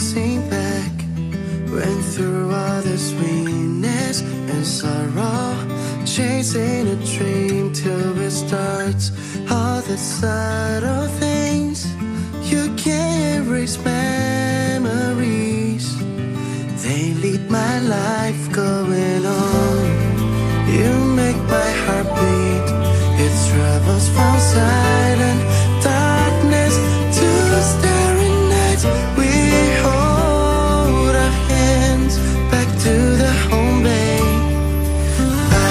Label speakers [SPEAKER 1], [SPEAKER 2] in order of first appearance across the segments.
[SPEAKER 1] chasing back. Went through all the sweetness and sorrow, chasing a dream till it starts. All the subtle things you can't erase memories. They lead my life going on. You make my heart beat. It travels from silent darkness to staring nights. We hold our hands back to the home bay.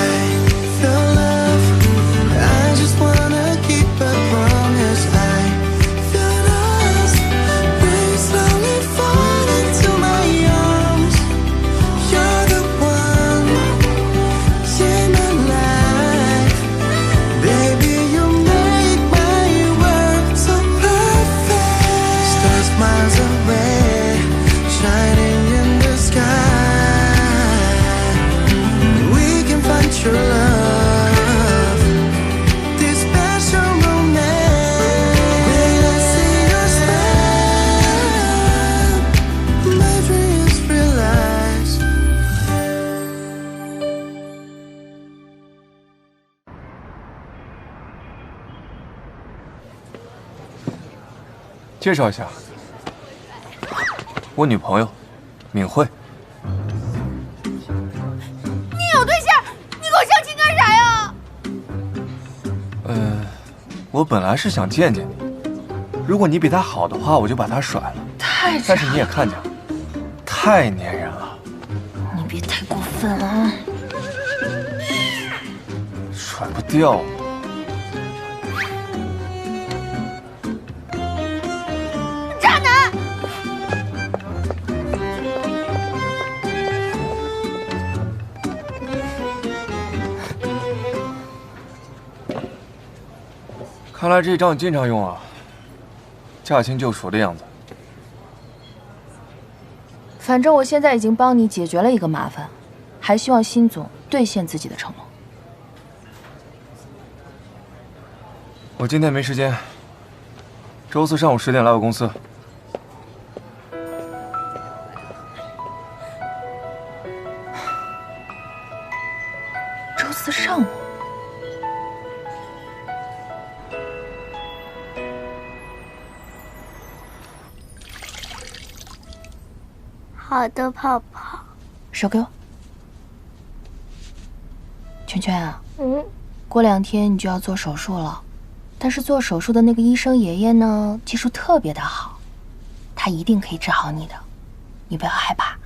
[SPEAKER 1] I feel love. I just wanna keep a promise. I feel us. We slowly fall into my arms. You're the one in my life. Baby, you make my world so perfect. Stars miles away, shining in the sky. We can find true love, this special romance. When I see your smile, my dreams realize.
[SPEAKER 2] 介绍一下，我女朋友敏慧。
[SPEAKER 3] 你有对象，你给我相亲干啥呀？
[SPEAKER 2] 我本来是想见见你，如果你比她好的话，我就把她甩了。
[SPEAKER 3] 太
[SPEAKER 2] 但是你也看见了，太粘人了，
[SPEAKER 3] 你别太过分啊！
[SPEAKER 2] 甩不掉。
[SPEAKER 3] 渣男！
[SPEAKER 2] 看来这招你经常用啊，驾轻就熟的样子。
[SPEAKER 4] 反正我现在已经帮你解决了一个麻烦，还希望辛总兑现自己的承诺。
[SPEAKER 2] 我今天没时间，周四上午10点来我公司。
[SPEAKER 4] 周四上午。
[SPEAKER 5] 好的，泡泡。
[SPEAKER 4] 手给我。圈圈啊，过2天你就要做手术了，但是做手术的那个医生爷爷呢，技术特别的好，他一定可以治好你的，你不要害怕。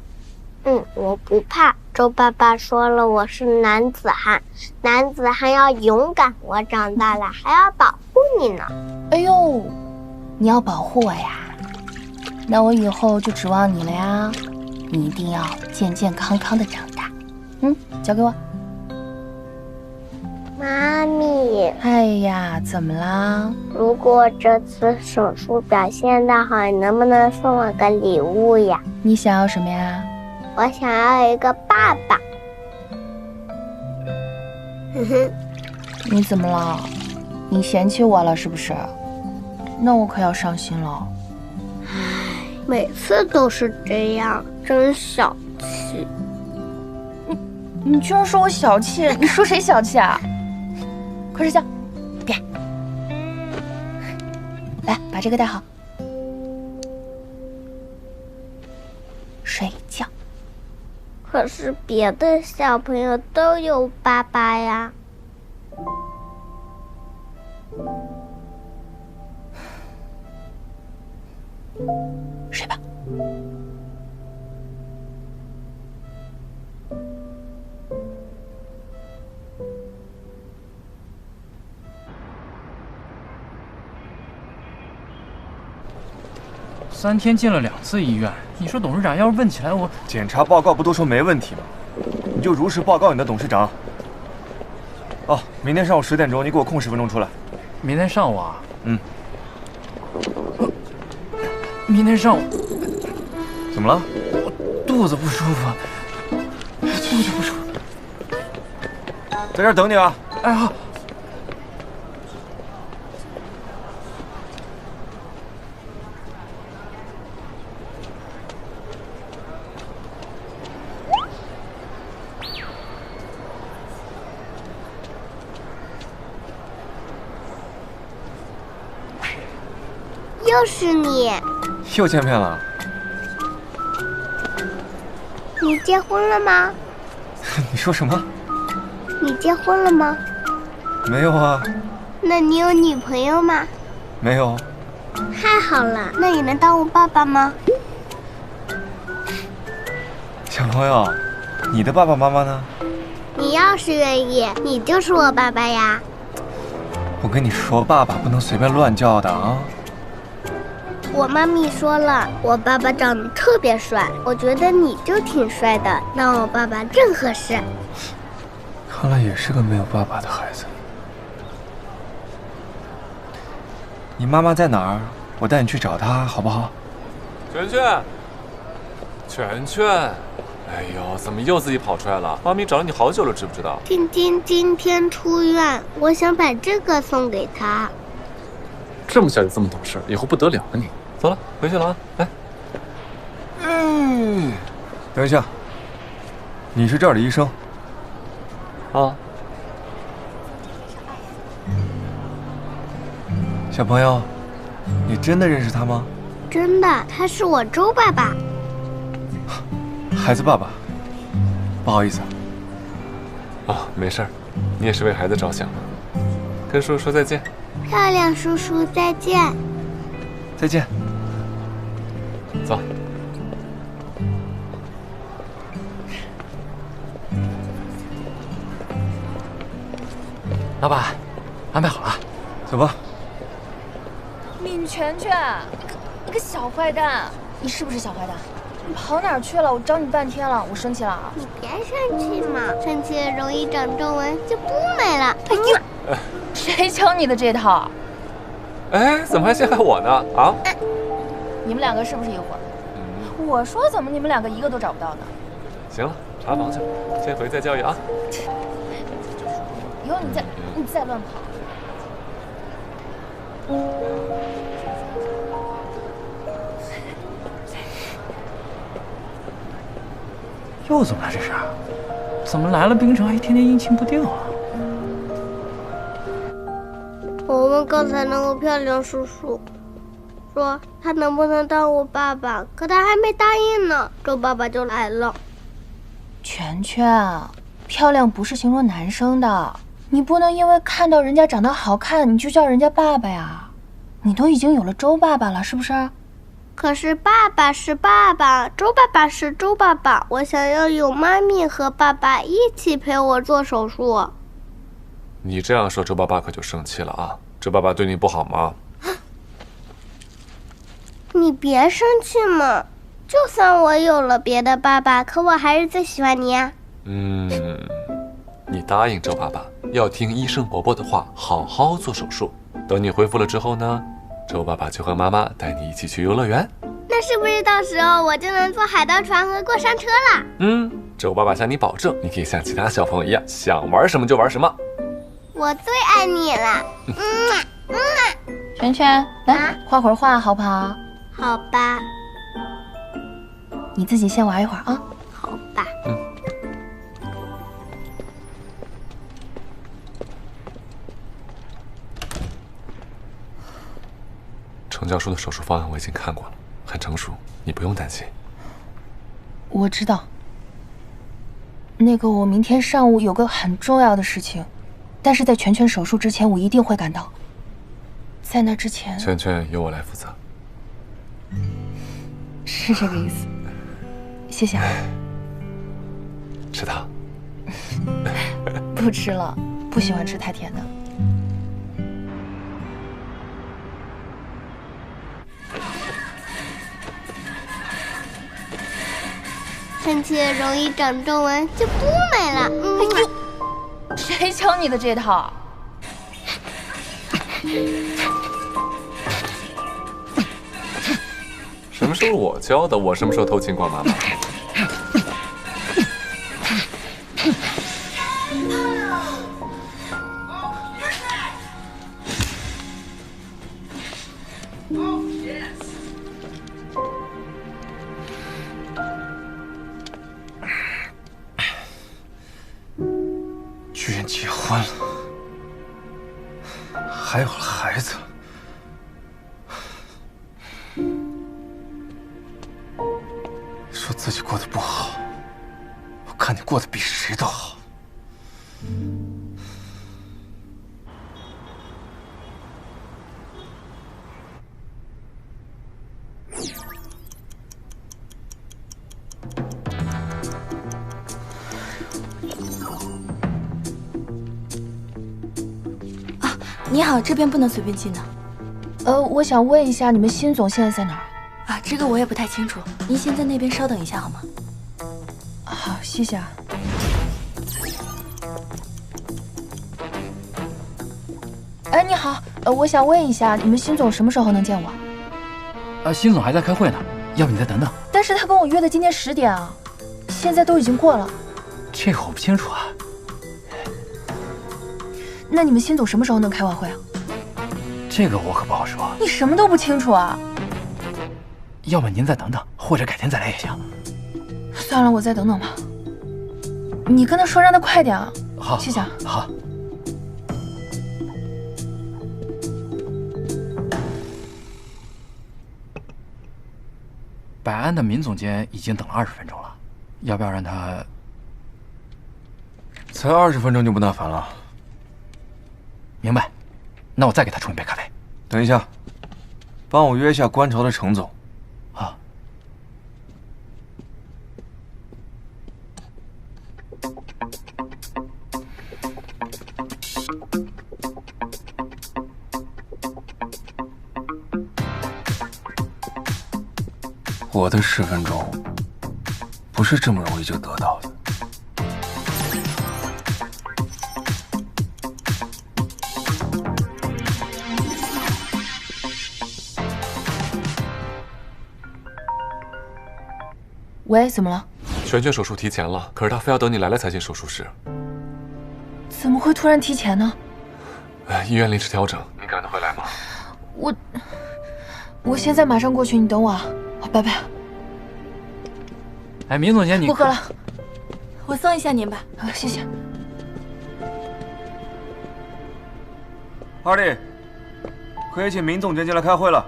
[SPEAKER 5] 我不怕。周爸爸说了，我是男子汉，男子汉要勇敢。我长大了还要保护你呢。
[SPEAKER 4] 哎呦，你要保护我呀？那我以后就指望你了呀！你一定要健健康康的长大。交给我。
[SPEAKER 5] 妈咪，
[SPEAKER 4] 哎呀，怎么啦？
[SPEAKER 5] 如果这次手术表现得好，你能不能送我个礼物呀？
[SPEAKER 4] 你想要什么呀？
[SPEAKER 5] 我想要一个爸爸。
[SPEAKER 4] 你怎么了？你嫌弃我了是不是？那我可要伤心了。
[SPEAKER 5] 每次都是这样，真小气。
[SPEAKER 4] 你居然说我小气？你说谁小气啊？快睡觉，别。来，把这个戴好。睡觉。
[SPEAKER 5] 可是别的小朋友都有爸爸呀。
[SPEAKER 4] 睡吧。
[SPEAKER 6] 3天进了2次医院，你说董事长要是问起来我……
[SPEAKER 2] 检查报告不都说没问题吗？你就如实报告你的董事长。哦，明天上午10点钟，你给我空10分钟出来。
[SPEAKER 6] 明天上午啊？明天上午。
[SPEAKER 2] 怎么了？
[SPEAKER 6] 我肚子不舒服，肚子不舒服。
[SPEAKER 2] 在这儿等你啊。
[SPEAKER 6] 哎好。
[SPEAKER 5] 又是你，
[SPEAKER 2] 又见面了。
[SPEAKER 5] 你结婚了吗？
[SPEAKER 2] 你说什么？
[SPEAKER 5] 你结婚了吗？
[SPEAKER 2] 没有啊。
[SPEAKER 5] 那你有女朋友吗？
[SPEAKER 2] 没有。
[SPEAKER 5] 太好了，那你能当我爸爸吗？
[SPEAKER 2] 小朋友，你的爸爸妈妈呢？
[SPEAKER 5] 你要是愿意，你就是我爸爸呀。
[SPEAKER 2] 我跟你说，爸爸不能随便乱叫的啊。
[SPEAKER 5] 我妈咪说了，我爸爸长得特别帅，我觉得你就挺帅的，当我爸爸正合适。
[SPEAKER 2] 看来也是个没有爸爸的孩子。你妈妈在哪儿？我带你去找她，好不好？
[SPEAKER 7] 圈圈，圈圈，哎呦，怎么又自己跑出来了？妈咪找了你好久了，知不知道？
[SPEAKER 5] 晶晶今天出院，我想把这个送给她。
[SPEAKER 7] 这么小就这么懂事，以后不得了了你。走了，回去了啊，来。
[SPEAKER 2] 等一下，你是这儿的医生？
[SPEAKER 7] 啊。
[SPEAKER 2] 小朋友，你真的认识他吗？
[SPEAKER 5] 真的，他是我周爸爸。
[SPEAKER 2] 孩子爸爸，不好意思。
[SPEAKER 7] 啊，没事儿，你也是为孩子着想。跟叔叔说再见。
[SPEAKER 5] 漂亮叔叔，再见。
[SPEAKER 2] 再见。
[SPEAKER 7] 走。
[SPEAKER 6] 老板，安排好了，
[SPEAKER 2] 走吧。
[SPEAKER 4] 闵全全，你个小坏蛋，你是不是小坏蛋？你跑哪儿去了？我找你半天了，我生气了啊！
[SPEAKER 5] 你别生气嘛，生气容易长皱纹，就不美了。
[SPEAKER 4] 哎呀，谁教你的这套？
[SPEAKER 7] 哎，怎么还陷害我呢？啊？
[SPEAKER 4] 你们两个是不是一伙的？我说怎么你们两个一个都找不到呢？
[SPEAKER 7] 行了，查房去，先回再教育啊。
[SPEAKER 4] 以后你再乱跑。
[SPEAKER 6] 又怎么了这是？怎么来了冰城还一天天阴晴不定啊？
[SPEAKER 5] 我问刚才那个漂亮叔叔，说他能不能当我爸爸，可他还没答应呢，周爸爸就来了。
[SPEAKER 4] 全全，漂亮不是形容男生的，你不能因为看到人家长得好看，你就叫人家爸爸呀。你都已经有了周爸爸了，是不是？
[SPEAKER 5] 可是爸爸是爸爸，周爸爸是周爸爸，我想要有妈咪和爸爸一起陪我做手术。
[SPEAKER 7] 你这样说，周爸爸可就生气了啊！周爸爸对你不好吗？
[SPEAKER 5] 你别生气嘛，就算我有了别的爸爸，可我还是最喜欢你呀。
[SPEAKER 7] 你答应周爸爸要听医生伯伯的话，好好做手术。等你恢复了之后呢，周爸爸就和妈妈带你一起去游乐园。
[SPEAKER 5] 那是不是到时候我就能坐海盗船和过山车了？
[SPEAKER 7] 周爸爸向你保证，你可以像其他小朋友一样，想玩什么就玩什么。
[SPEAKER 5] 我最爱你了。
[SPEAKER 4] 全全，来画会儿画好不好？
[SPEAKER 5] 好吧。
[SPEAKER 4] 你自己先玩一会儿啊。
[SPEAKER 5] 好吧。
[SPEAKER 7] 程教授的手术方案我已经看过了，很成熟，你不用担心。
[SPEAKER 4] 我知道。那个，我明天上午有个很重要的事情，但是在全全手术之前，我一定会赶到。在那之前，
[SPEAKER 7] 圈圈由我来负责。
[SPEAKER 4] 是这个意思。谢谢啊。
[SPEAKER 7] 吃糖？
[SPEAKER 4] 不吃了，不喜欢吃太甜的。
[SPEAKER 5] 生气容易长皱纹，就不美了。
[SPEAKER 4] 谁教你的这套？
[SPEAKER 7] 什么时候我教的？我什么时候偷亲过妈妈？
[SPEAKER 2] 居然结婚了，还有了孩子，说自己过得不好，我看你过得比谁都好。
[SPEAKER 4] 你好，这边不能随便进的。我想问一下，你们辛总现在在哪儿？啊，这个我也不太清楚。您先在那边稍等一下好吗？好，谢谢啊。哎，你好，我想问一下，你们辛总什么时候能见我？
[SPEAKER 6] 辛总还在开会呢，要不你再等等。
[SPEAKER 4] 但是他跟我约的今天10点啊，现在都已经过了。
[SPEAKER 6] 这个我不清楚啊。
[SPEAKER 4] 那你们辛总什么时候能开完会啊？
[SPEAKER 6] 这个我可不好说。
[SPEAKER 4] 你什么都不清楚啊？
[SPEAKER 6] 要么您再等等，或者改天再来也行。
[SPEAKER 4] 算了，我再等等吧。你跟他说让他快点啊。
[SPEAKER 6] 好，
[SPEAKER 4] 谢谢啊。
[SPEAKER 6] 好。百安的闵总监已经等了20分钟了，要不要让他？
[SPEAKER 2] 才20分钟就不耐烦了？
[SPEAKER 6] 明白，那我再给他冲一杯咖啡。
[SPEAKER 2] 等一下，帮我约一下观潮的程总。
[SPEAKER 6] 啊。
[SPEAKER 2] 我的10分钟不是这么容易就得到的。
[SPEAKER 4] 喂，怎么了？
[SPEAKER 7] 全权手术提前了，可是他非要等你来了才进手术室。
[SPEAKER 4] 怎么会突然提前呢？
[SPEAKER 7] 医院临时调整，你赶得回来吗？
[SPEAKER 4] 我现在马上过去，你等我啊。好，拜拜。
[SPEAKER 6] 哎，闵总监，你
[SPEAKER 4] 不喝了，
[SPEAKER 3] 我送一下您吧。
[SPEAKER 4] 啊，谢谢。
[SPEAKER 2] 二弟，可以请闵总监进来开会了。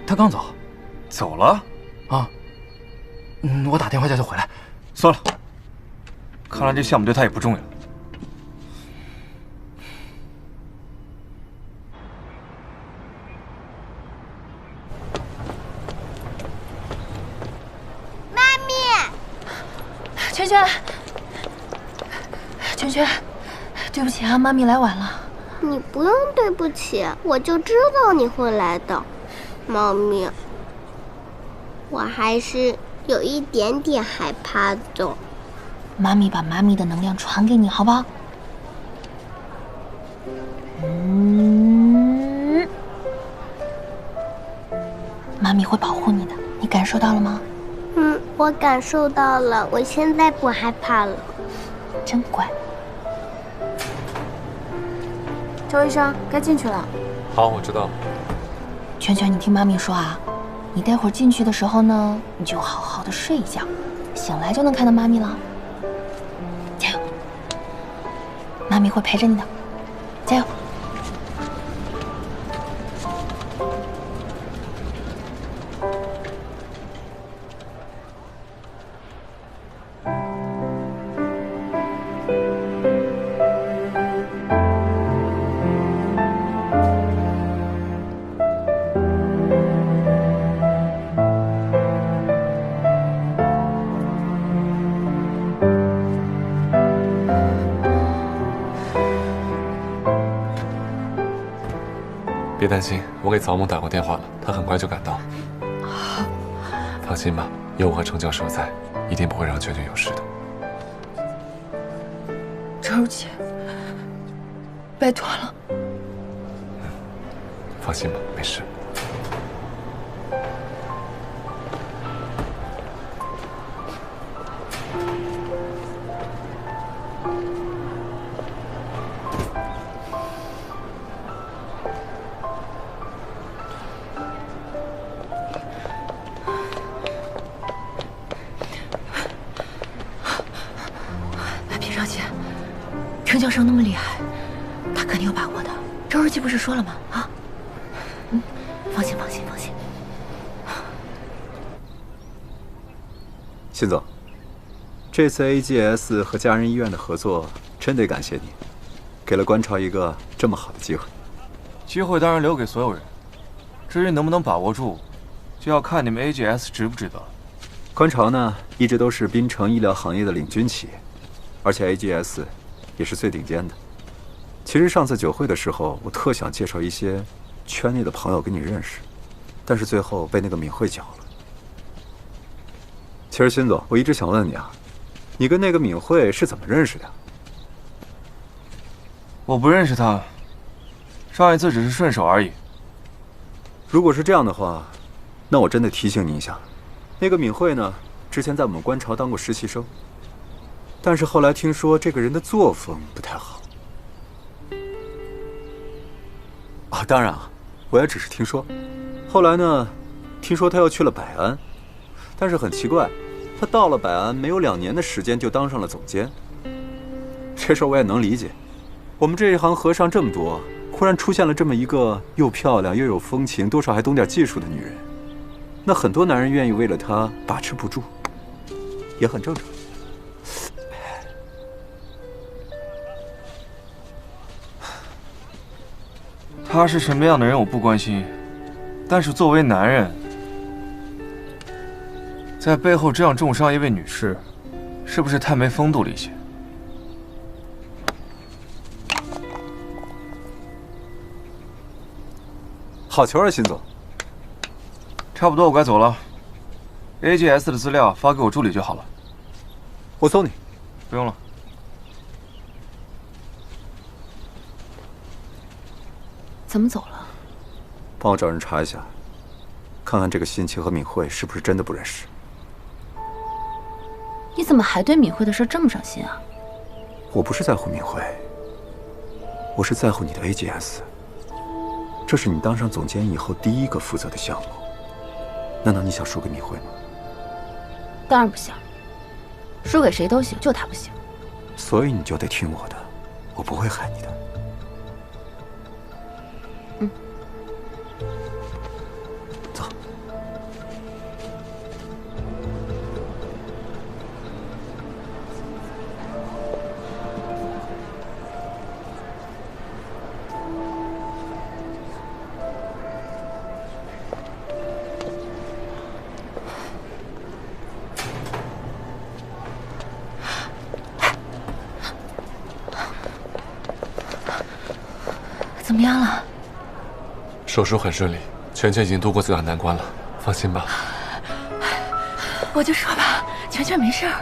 [SPEAKER 6] 他刚走。
[SPEAKER 2] 走了？
[SPEAKER 6] 啊。我打电话叫他回来。
[SPEAKER 2] 算了，看来这项目对他也不重要。
[SPEAKER 4] 圈，对不起啊，妈咪来晚了。
[SPEAKER 5] 你不用对不起，我就知道你会来的，妈咪。我还是有一点点害怕的。
[SPEAKER 4] 妈咪把妈咪的能量传给你，好不好？妈咪会保护你的，你感受到了吗？
[SPEAKER 5] 我感受到了，我现在不害怕了。
[SPEAKER 4] 真乖。
[SPEAKER 3] 周医生，该进去了。
[SPEAKER 7] 好，我知道了。
[SPEAKER 4] 圈，你听妈咪说啊，你待会儿进去的时候呢，你就好好的睡一觉，醒来就能看到妈咪了。加油，妈咪会陪着你的，加油。
[SPEAKER 7] 别担心，我给曹梦打过电话了，他很快就赶到。放心吧，有我和程教授在，一定不会让圈有事的。
[SPEAKER 4] 周姐，拜托了。
[SPEAKER 7] 放心吧，没事。
[SPEAKER 4] 程教授那么厉害，他肯定有把握的。周日记不是说了吗？啊，放心。
[SPEAKER 8] 辛总，这次 AGS 和家人医院的合作，真得感谢你，给了观潮一个这么好的机会。
[SPEAKER 2] 机会当然留给所有人，至于能不能把握住，就要看你们 AGS 值不值得。
[SPEAKER 8] 观潮呢，一直都是滨城医疗行业的领军企业，而且 AGS 也是最顶尖的。其实上次酒会的时候，我特想介绍一些圈内的朋友给你认识，但是最后被那个敏慧搅了。其实辛总，我一直想问你啊，你跟那个敏慧是怎么认识的？
[SPEAKER 2] 我不认识她，上一次只是顺手而已。
[SPEAKER 8] 如果是这样的话，那我真的提醒你一下，那个敏慧呢，之前在我们观潮当过实习生，但是后来听说这个人的作风不太好。啊，当然啊，我也只是听说。后来呢，听说他又去了百安，但是很奇怪，他到了百安没有2年的时间就当上了总监。这事我也能理解，我们这一行和尚这么多，忽然出现了这么一个又漂亮又有风情，多少还懂点技术的女人，那很多男人愿意为了她把持不住，也很正常。
[SPEAKER 2] 他是什么样的人我不关心，但是作为男人，在背后这样重伤一位女士，是不是太没风度了一些？
[SPEAKER 8] 好球啊，辛总！
[SPEAKER 2] 差不多，我该走了。AGS 的资料发给我助理就好了。
[SPEAKER 8] 我送你。
[SPEAKER 2] 不用了。
[SPEAKER 4] 怎么走了？
[SPEAKER 8] 帮我找人查一下，看看这个辛晴和敏慧是不是真的不认识。
[SPEAKER 4] 你怎么还对敏慧的事这么上心啊？
[SPEAKER 8] 我不是在乎敏慧，我是在乎你的 AGS。这是你当上总监以后第一个负责的项目，难道你想输给敏慧吗？
[SPEAKER 4] 当然不想，输给谁都行，就他不行。
[SPEAKER 8] 所以你就得听我的，我不会害你的。
[SPEAKER 4] 嗯。
[SPEAKER 8] 走。
[SPEAKER 4] 怎么样了？
[SPEAKER 7] 手术很顺利，全全已经度过最大难关了，放心吧。
[SPEAKER 4] 我就说吧，全全没事儿。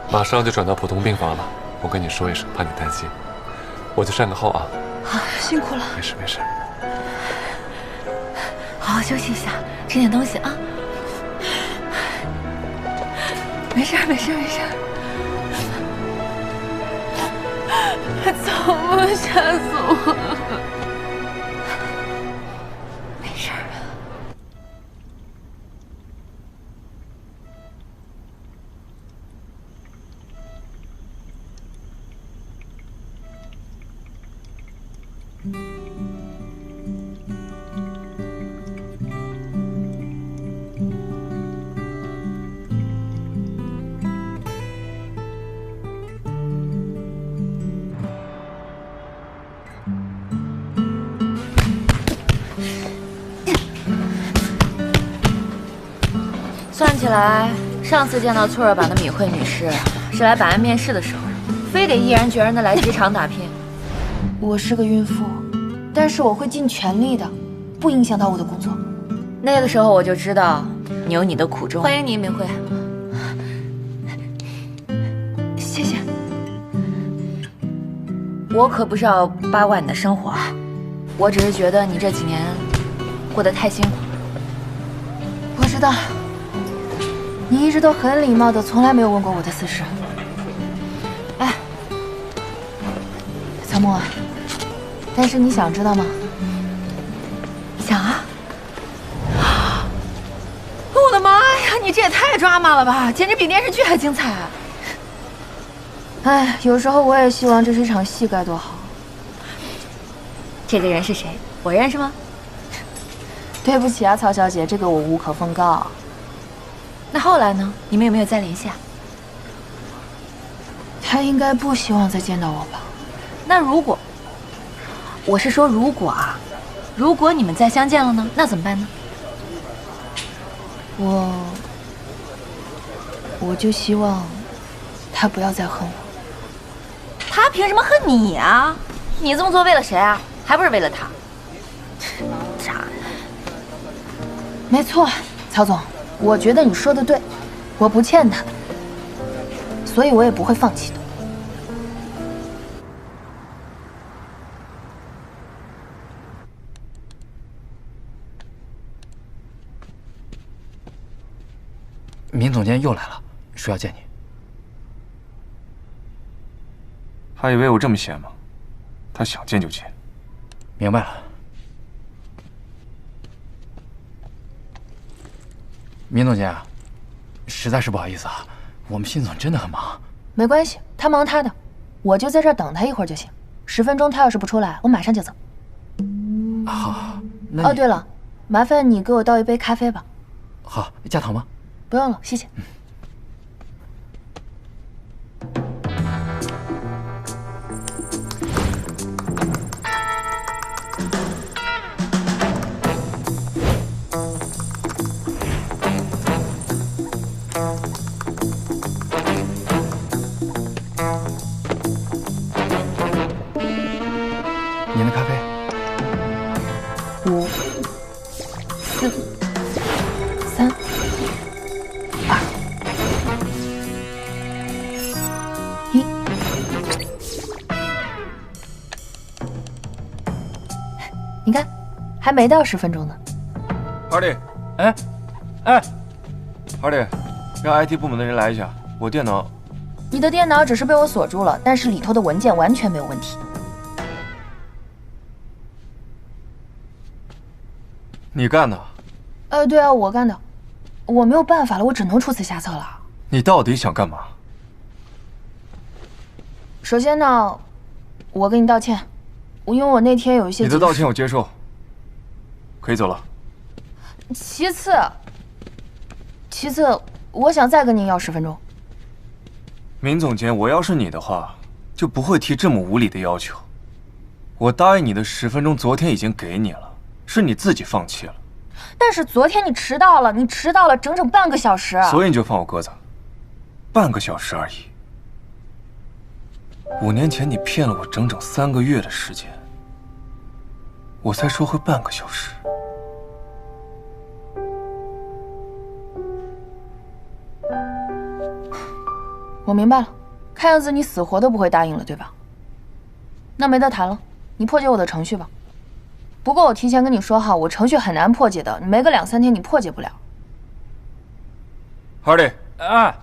[SPEAKER 7] 马上就转到普通病房了，我跟你说一声，怕你担心。我就善个后啊。
[SPEAKER 4] 好，辛苦了。
[SPEAKER 7] 没事没事。
[SPEAKER 4] 好好休息一下，吃点东西啊。没事没事没事。
[SPEAKER 3] 怎么吓死我了？
[SPEAKER 4] 没事儿。算起来，上次见到错热版的敏慧女士，是来百安面试的时候，非得毅然决然的来机场打拼。我是个孕妇，但是我会尽全力的，不影响到我的工作。那个时候我就知道你有你的苦衷。欢迎你，敏慧。谢谢。我可不是要八卦你的生活啊，我只是觉得你这几年过得太辛苦了。我知道。你一直都很礼貌的，从来没有问过我的私事。哎，曹沫，但是你想知道吗？想啊！我的妈呀，你这也太抓马了吧，简直比电视剧还精彩！哎，有时候我也希望这是一场戏该多好。这个人是谁？我认识吗？对不起啊，曹小姐，这个我无可奉告。那后来呢？你们有没有再联系啊？他应该不希望再见到我吧？那如果，我是说如果啊，如果你们再相见了呢？那怎么办呢？我就希望他不要再恨我。他凭什么恨你啊？你这么做为了谁啊？还不是为了他？傻。没错，曹总，我觉得你说的对，我不欠他的，所以我也不会放弃的。
[SPEAKER 6] 闵总监又来了，说要见你。
[SPEAKER 2] 他以为我这么闲吗？他想见就见。
[SPEAKER 6] 明白了。闵总监啊，实在是不好意思啊，我们辛总真的很忙。
[SPEAKER 4] 没关系，他忙他的，我就在这儿等他一会儿就行。10分钟他要是不出来，我马上就走。
[SPEAKER 6] 好，那
[SPEAKER 4] 哦，对了，麻烦你给我倒一杯咖啡吧。
[SPEAKER 6] 好，加糖吗？
[SPEAKER 4] 不用了，谢谢。
[SPEAKER 6] 您的咖啡。
[SPEAKER 4] 5、4、3、2、1。你看，还没到10分钟呢。
[SPEAKER 2] Hardy，
[SPEAKER 6] 哎
[SPEAKER 2] ，Hardy，让 IT 部门的人来一下，我电脑。
[SPEAKER 4] 你的电脑只是被我锁住了，但是里头的文件完全没有问题。
[SPEAKER 2] 你干的？
[SPEAKER 4] 对啊，我干的。我没有办法了，我只能出此下策了。
[SPEAKER 2] 你到底想干嘛？
[SPEAKER 4] 首先呢，我跟你道歉，因为我那天有一些……
[SPEAKER 2] 你的道歉我接受，可以走了。
[SPEAKER 4] 其次，我想再跟您要10分钟。
[SPEAKER 2] 闵总监，我要是你的话，就不会提这么无理的要求。我答应你的10分钟，昨天已经给你了，是你自己放弃了。
[SPEAKER 4] 但是昨天你迟到了，整整半个小时。
[SPEAKER 2] 所以你就放我鸽子，半个小时而已。5年前你骗了我整整3个月的时间，我才收回半个小时。
[SPEAKER 4] 我明白了，看样子你死活都不会答应了，对吧？那没得谈了，你破解我的程序吧。不过我提前跟你说好，我程序很难破解的，你没个2、3天你破解不了。
[SPEAKER 2] Hardy，
[SPEAKER 6] 哎，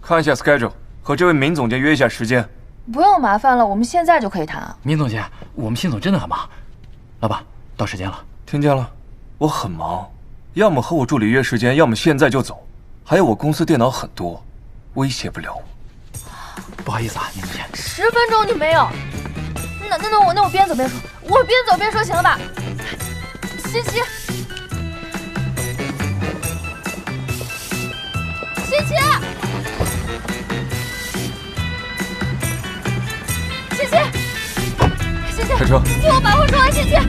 [SPEAKER 2] 看一下 schedule， 和这位闵总监约一下时间。
[SPEAKER 4] 不用麻烦了，我们现在就可以谈啊。
[SPEAKER 6] 闵总监，我们辛总真的很忙。老板，到时间了。
[SPEAKER 2] 听见了，我很忙，要么和我助理约时间，要么现在就走。还有我公司电脑很多，威胁不了我。
[SPEAKER 6] 不好意思啊，闵总监。
[SPEAKER 4] 10分钟你没有？那我边走边说，我边走边说行了吧？欣欣，欣欣，欣欣，欣欣，
[SPEAKER 2] 开车。
[SPEAKER 4] 听我把话说完，欣欣。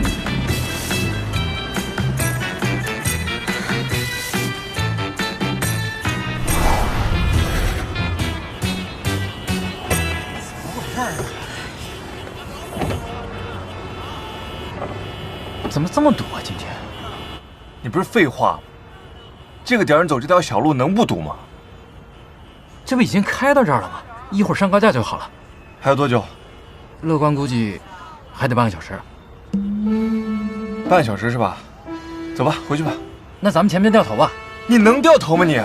[SPEAKER 6] 怎么这么堵啊？今天
[SPEAKER 2] 你不是废话吗？这个点儿走这条小路能不堵吗？
[SPEAKER 6] 这不已经开到这儿了吗？一会儿上高架就好了。
[SPEAKER 2] 还有多久？
[SPEAKER 6] 乐观估计还得半个小时。
[SPEAKER 2] 半小时是吧？走吧，回去吧。
[SPEAKER 6] 那咱们前面掉头吧。
[SPEAKER 2] 你能掉头吗你？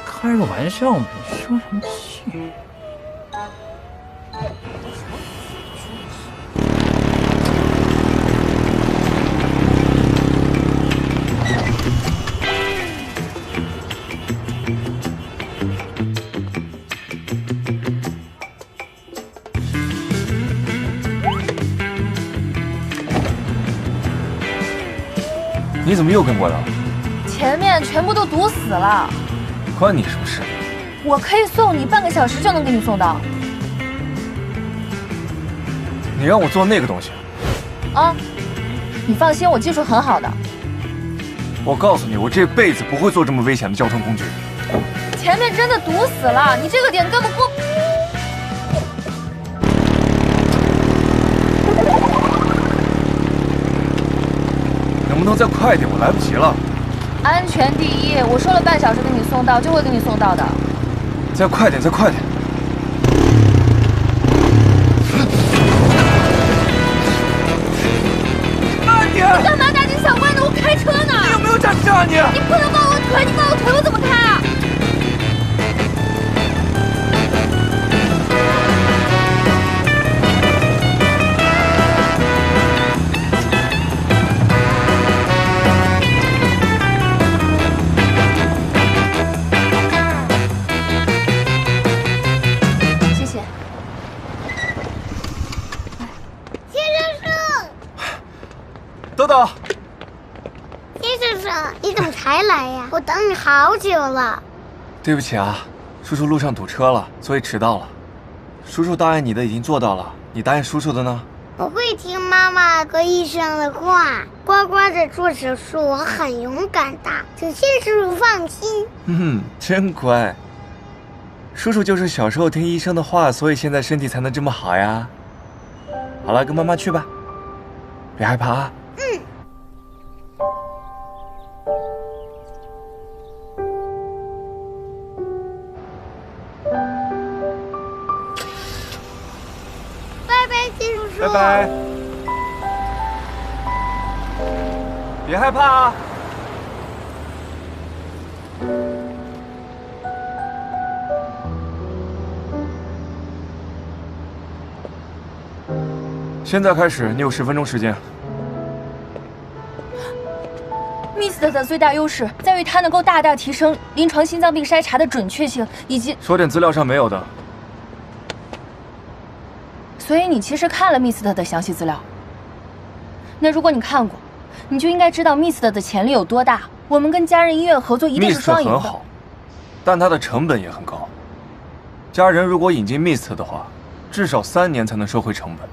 [SPEAKER 6] 开个玩笑嘛，你生什么气？
[SPEAKER 2] 你怎么又跟过来了？
[SPEAKER 4] 前面全部都堵死了。
[SPEAKER 2] 关你什么事？
[SPEAKER 4] 我可以送你，半个小时就能给你送到。
[SPEAKER 2] 你让我做那个东西？
[SPEAKER 4] 啊，你放心，我技术很好的。
[SPEAKER 2] 我告诉你，我这辈子不会坐这么危险的交通工具。
[SPEAKER 4] 前面真的堵死了，你这个点根本过。
[SPEAKER 2] 能不能再快点？我来不及了。
[SPEAKER 4] 安全第一，我说了半小时给你送到，就会给你送到的。
[SPEAKER 2] 再快点，再快点！慢点！
[SPEAKER 3] 你干嘛大惊小怪的？我开车呢！
[SPEAKER 2] 你有没有驾驶证啊你？
[SPEAKER 3] 你不能抱我腿，你抱我腿我怎么开啊？
[SPEAKER 2] 豆豆，
[SPEAKER 5] 金先生，你怎么才来呀？我等你好久了。
[SPEAKER 2] 对不起啊，叔叔路上堵车了，所以迟到了。叔叔答应你的已经做到了，你答应叔叔的呢？
[SPEAKER 5] 我会听妈妈和医生的话，乖乖的做手术。我很勇敢的，请谢叔叔放心。
[SPEAKER 2] 真乖。叔叔就是小时候听医生的话，所以现在身体才能这么好呀。好了，跟妈妈去吧，别害怕啊。
[SPEAKER 5] 拜拜，金叔叔。
[SPEAKER 2] 拜拜。别害怕啊。现在开始，你有10分钟时间。
[SPEAKER 4] Mist 的最大优势在于它能够大大提升临床心脏病筛查的准确性，以及
[SPEAKER 2] 说点资料上没有的。
[SPEAKER 4] 所以你其实看了 Mist 的详细资料。那如果你看过，你就应该知道 Mist 的潜力有多大。我们跟家人医院合作一定是双赢的。
[SPEAKER 2] Mist 很好，但它的成本也很高。家人如果引进 Mist 的话，至少3年才能收回成本。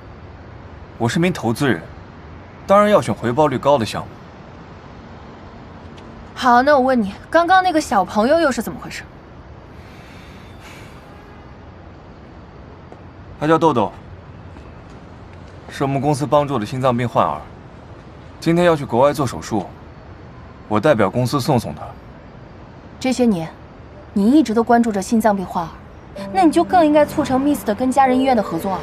[SPEAKER 2] 我是名投资人，当然要选回报率高的项目。
[SPEAKER 4] 好，那我问你，刚刚那个小朋友又是怎么回事？
[SPEAKER 2] 他叫豆豆，是我们公司帮助的心脏病患儿，今天要去国外做手术，我代表公司送他。
[SPEAKER 4] 这些年，你一直都关注着心脏病患儿，那你就更应该促成 Mist 跟家人医院的合作啊。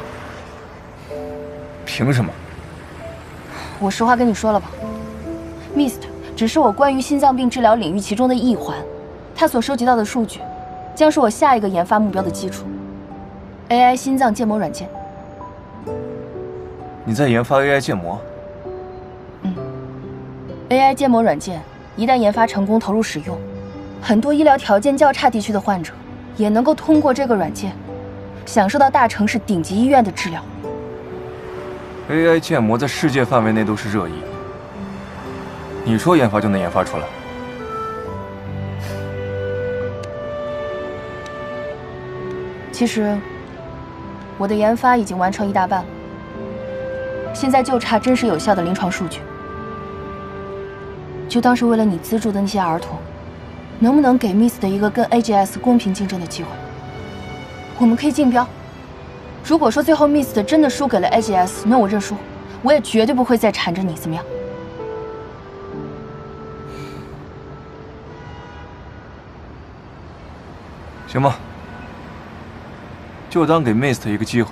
[SPEAKER 2] 凭什么？
[SPEAKER 4] 我实话跟你说了吧 ，Mist 只是我关于心脏病治疗领域其中的一环，它所收集到的数据，将是我下一个研发目标的基础。AI 心脏建模软件。
[SPEAKER 2] 你在研发 AI 建模
[SPEAKER 4] ？AI 建模软件一旦研发成功投入使用，很多医疗条件较差地区的患者，也能够通过这个软件，享受到大城市顶级医院的治疗。
[SPEAKER 2] AI 建模在世界范围内都是热议，你说研发就能研发出来？
[SPEAKER 4] 其实，我的研发已经完成一大半了，现在就差真实有效的临床数据。就当是为了你资助的那些儿童，能不能给 Mist 一个跟 AGS 公平竞争的机会？我们可以竞标。如果说最后 Mist 真的输给了 AGS， 那我认输，我也绝对不会再缠着你，怎么样？
[SPEAKER 2] 行吧，就当给 Mist 一个机会。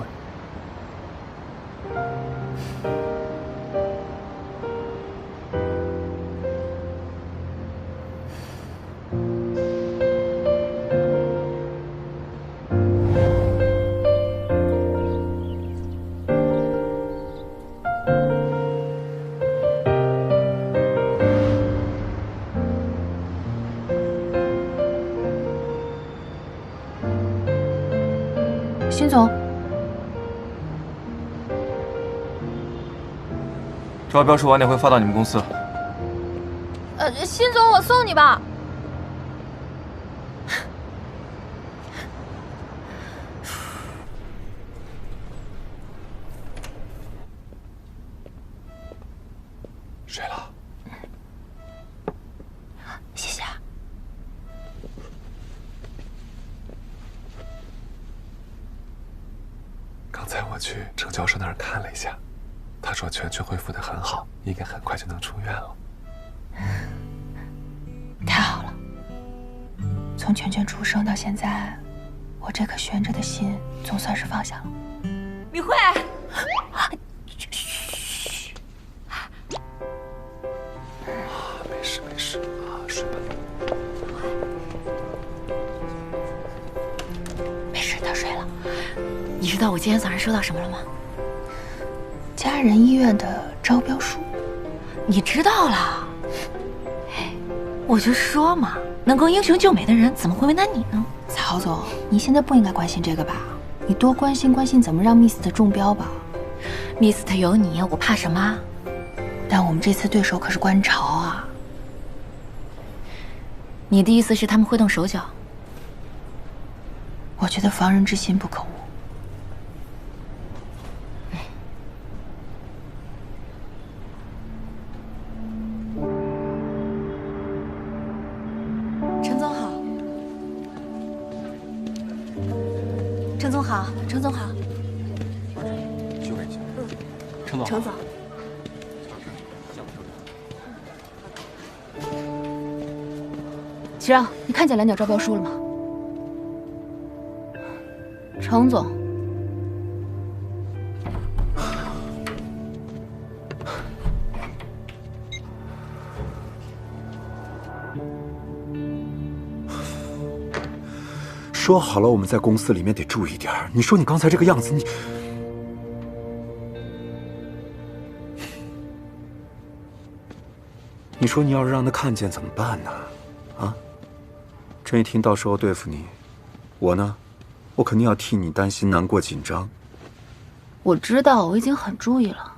[SPEAKER 4] 辛总，
[SPEAKER 2] 招标书晚点会发到你们公司。
[SPEAKER 3] 辛总，我送你吧。
[SPEAKER 7] 睡了。
[SPEAKER 4] 谢谢。
[SPEAKER 7] 刚才我去程教授那儿看了一下，他说全全恢复得很好，应该很快就能出院了。
[SPEAKER 4] 太好了！从全全出生到现在，我这颗悬着的心总算是放下了。
[SPEAKER 3] 米慧，
[SPEAKER 4] 嘘，
[SPEAKER 7] 没事没事啊，睡吧。
[SPEAKER 4] 没事，他睡了。
[SPEAKER 3] 你知道我今天早上收到什么了吗？
[SPEAKER 4] 家人医院的招标书。
[SPEAKER 3] 你知道了？我就说嘛，能够英雄救美的人怎么会为难你呢？
[SPEAKER 4] 曹总，你现在不应该关心这个吧？你多关心关心怎么让 Mist 中标吧。
[SPEAKER 3] Mist 有你，我怕什么？
[SPEAKER 4] 但我们这次对手可是观潮啊。
[SPEAKER 3] 你的意思是他们会动手脚？
[SPEAKER 4] 我觉得防人之心不可无。
[SPEAKER 3] 陈总好，陈总好，陈总好。
[SPEAKER 2] 去问一下。
[SPEAKER 6] 程总。
[SPEAKER 3] 程总。齐让，你看见蓝鸟招标书了吗？程总，
[SPEAKER 8] 说好了我们在公司里面得注意点儿，你说你刚才这个样子，你说你要是让他看见怎么办呢？啊？陈一婷到时候对付你，我呢，我肯定要替你担心、难过、紧张。
[SPEAKER 3] 我知道，我已经很注意了。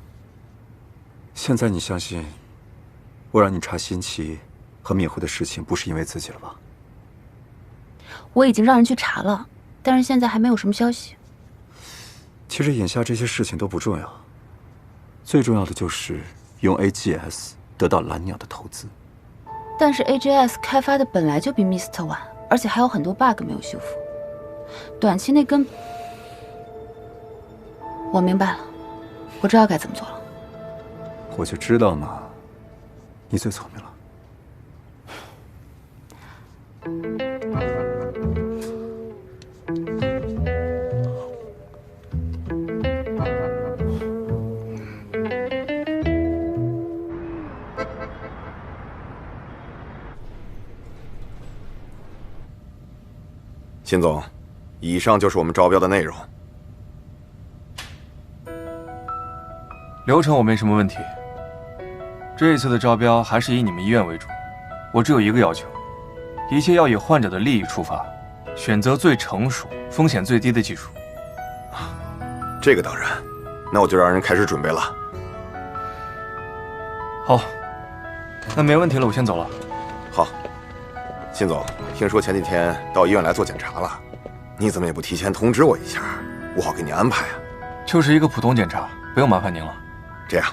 [SPEAKER 8] 现在你相信，我让你查新奇和灭辉的事情，不是因为自己了吧？
[SPEAKER 3] 我已经让人去查了，但是现在还没有什么消息。
[SPEAKER 8] 其实眼下这些事情都不重要，最重要的就是用 AGS 得到蓝鸟的投资。
[SPEAKER 3] 但是 AGS 开发的本来就比 Mist 晚，而且还有很多 bug 没有修复，短期内根……我明白了，我知道该怎么做了。
[SPEAKER 8] 我就知道嘛，你最聪明了。
[SPEAKER 9] 辛总，以上就是我们招标的内容。
[SPEAKER 2] 流程我没什么问题。这一次的招标还是以你们医院为主，我只有一个要求，一切要以患者的利益出发，选择最成熟、风险最低的技术。
[SPEAKER 9] 这个当然，那我就让人开始准备了。
[SPEAKER 2] 好，那没问题了，我先走了。
[SPEAKER 9] 好，辛总，听说前几天到医院来做检查了，你怎么也不提前通知我一下，我好给你安排啊。
[SPEAKER 2] 就是一个普通检查，不用麻烦您了。
[SPEAKER 9] 这样，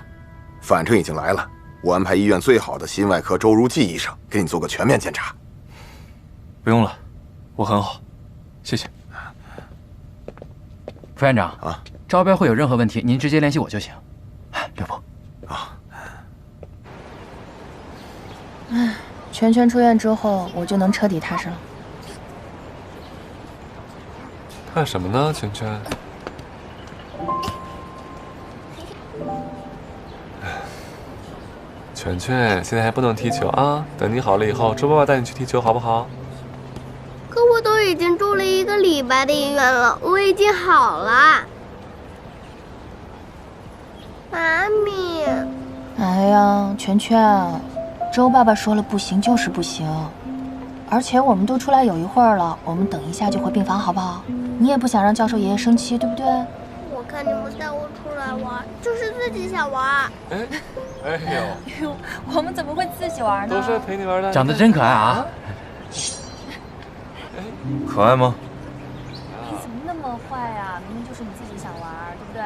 [SPEAKER 9] 反正已经来了，我安排医院最好的心外科周如记医生给你做个全面检查。
[SPEAKER 2] 不用了，我很好，谢谢。
[SPEAKER 6] 副院长
[SPEAKER 9] 啊，
[SPEAKER 6] 招标会有任何问题，您直接联系我就行。刘波。
[SPEAKER 9] 啊。
[SPEAKER 4] 全全出院之后，我就能彻底踏实了。
[SPEAKER 7] 看什么呢，全全？全全，现在还不能踢球啊！等你好了以后，周爸爸带你去踢球，好不好？
[SPEAKER 5] 可我都已经住了1个礼拜的医院了，我已经好了。妈咪。
[SPEAKER 4] 哎呀，全全，周爸爸说了不行就是不行，而且我们都出来有一会儿了，我们等一下就回病房好不好？你也不想让教授爷爷生气，对不对？
[SPEAKER 5] 我看你们带我出来玩，就是自己想玩。
[SPEAKER 7] 哎呦，
[SPEAKER 4] 我们怎么会自己玩呢？
[SPEAKER 7] 都是陪你玩的。
[SPEAKER 6] 长得真可爱啊！
[SPEAKER 2] 可爱吗？
[SPEAKER 4] 你怎么那么坏啊？明明就是你自己想玩，对不对？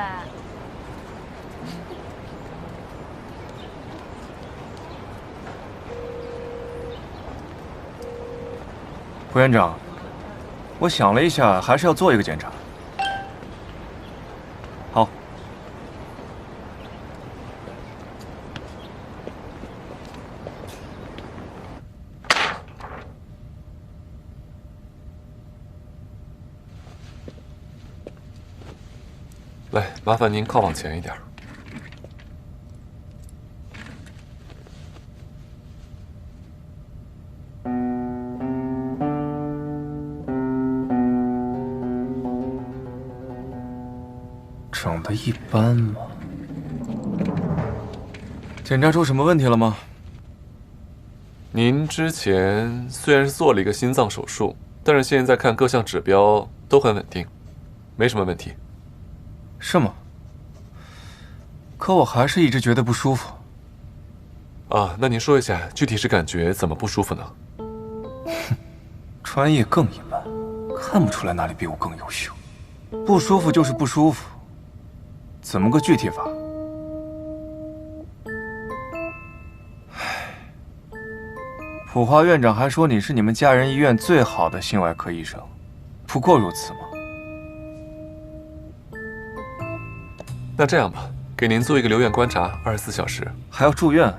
[SPEAKER 2] 副院长，我想了一下，还是要做一个检查。好。
[SPEAKER 7] 来，麻烦您靠往前一点。
[SPEAKER 2] 长得一般嘛。检查出什么问题了吗？
[SPEAKER 7] 您之前虽然是做了一个心脏手术，但是现在看各项指标都很稳定，没什么问题。
[SPEAKER 2] 是吗？可我还是一直觉得不舒服。
[SPEAKER 7] 啊，那您说一下，具体是感觉怎么不舒服呢？
[SPEAKER 2] 专业更一般，看不出来哪里比我更优秀。不舒服就是不舒服，怎么个具体法？普华院长还说你是你们家人医院最好的心外科医生，不过如此吗？
[SPEAKER 7] 那这样吧，给您做一个留院观察，24小时，
[SPEAKER 2] 还要住院？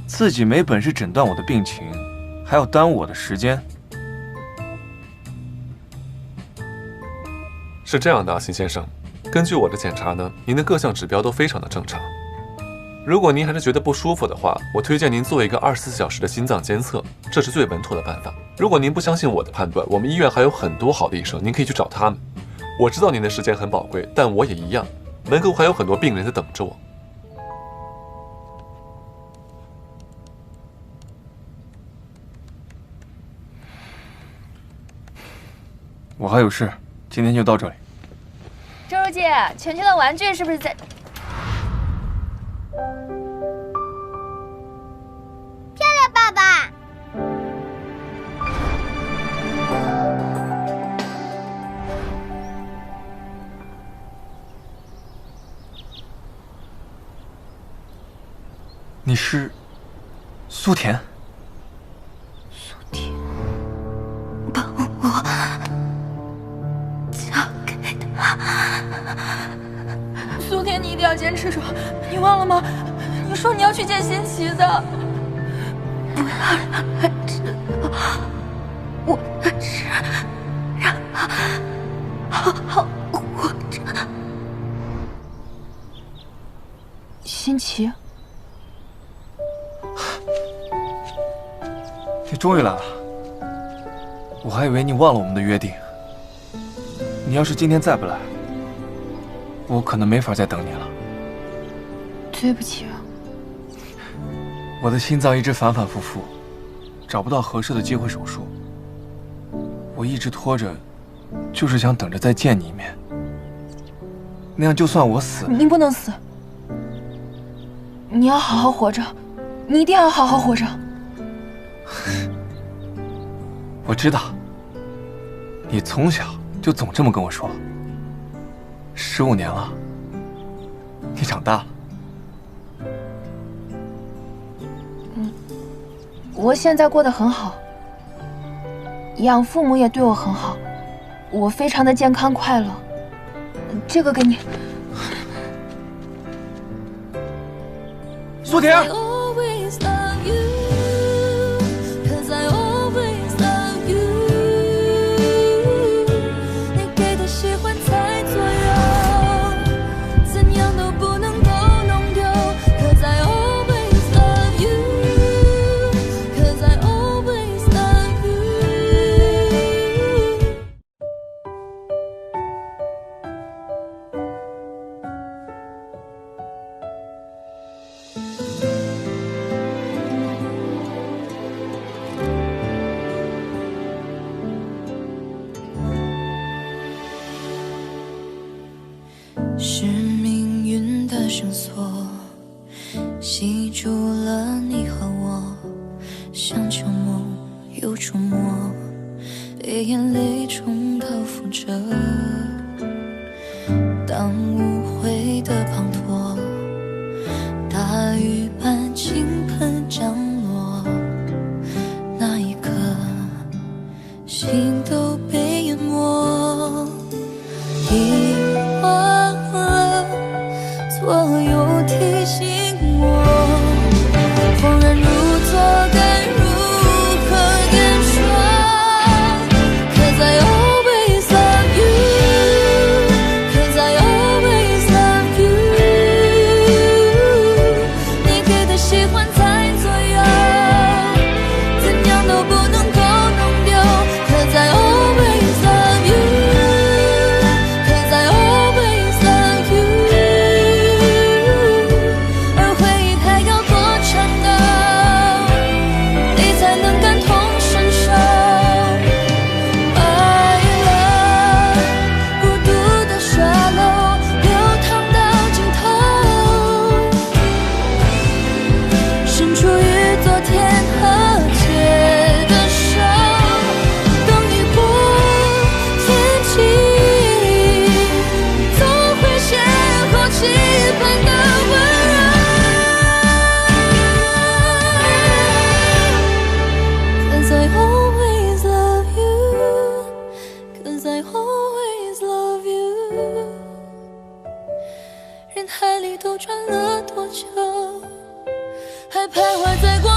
[SPEAKER 2] 自己没本事诊断我的病情，还要耽误我的时间。
[SPEAKER 7] 是这样的啊，辛先生，根据我的检查呢，您的各项指标都非常的正常。如果您还是觉得不舒服的话，我推荐您做一个24小时的心脏监测，这是最稳妥的办法。如果您不相信我的判断，我们医院还有很多好的医生，您可以去找他们。我知道您的时间很宝贵，但我也一样，门口还有很多病人在等着我。
[SPEAKER 2] 我还有事，今天就到这里。
[SPEAKER 4] 周周姐，全全的玩具是不是在？
[SPEAKER 5] 漂亮，爸爸。
[SPEAKER 2] 你是苏田？
[SPEAKER 4] 苏田，把我交给他。苏田，你一定要坚持住，你忘了吗？你说你要去见新奇的。不要让他知道我的事，让他好好活着。新奇。
[SPEAKER 2] 你终于来了，我还以为你忘了我们的约定。你要是今天再不来，我可能没法再等你了。
[SPEAKER 4] 对不起啊，
[SPEAKER 2] 我的心脏一直反反复复，找不到合适的机会手术。我一直拖着，就是想等着再见你一面。那样就算我死，
[SPEAKER 4] 你不能死，你要好好活着，你一定要好好活着。
[SPEAKER 2] 我知道，你从小就总这么跟我说。15年了，你长大了。
[SPEAKER 4] 我现在过得很好，养父母也对我很好，我非常的健康快乐。这个给你。
[SPEAKER 2] 苏婷。
[SPEAKER 10] 说，吸住了你和我，像旧梦又触摸，被眼泪重蹈覆辙。当误会的滂沱，大雨般倾盆降落，那一刻，心都被淹没。遗忘了左右提醒我，恍然如昨该如何言说 Cause I always love you Cause I always love you 你给的喜欢在左右，怎样都不能够弄丢 Cause I always love you Cause I always love you 而回忆还要多长的，你才能感同身受。爱了，孤独的沙漏流淌到尽头，伸出于昨天和解的手，等雨过天晴，总会邂逅期盼的温柔。Cause I always love you Cause I always love you 人海里兜转了多久，还徘徊在过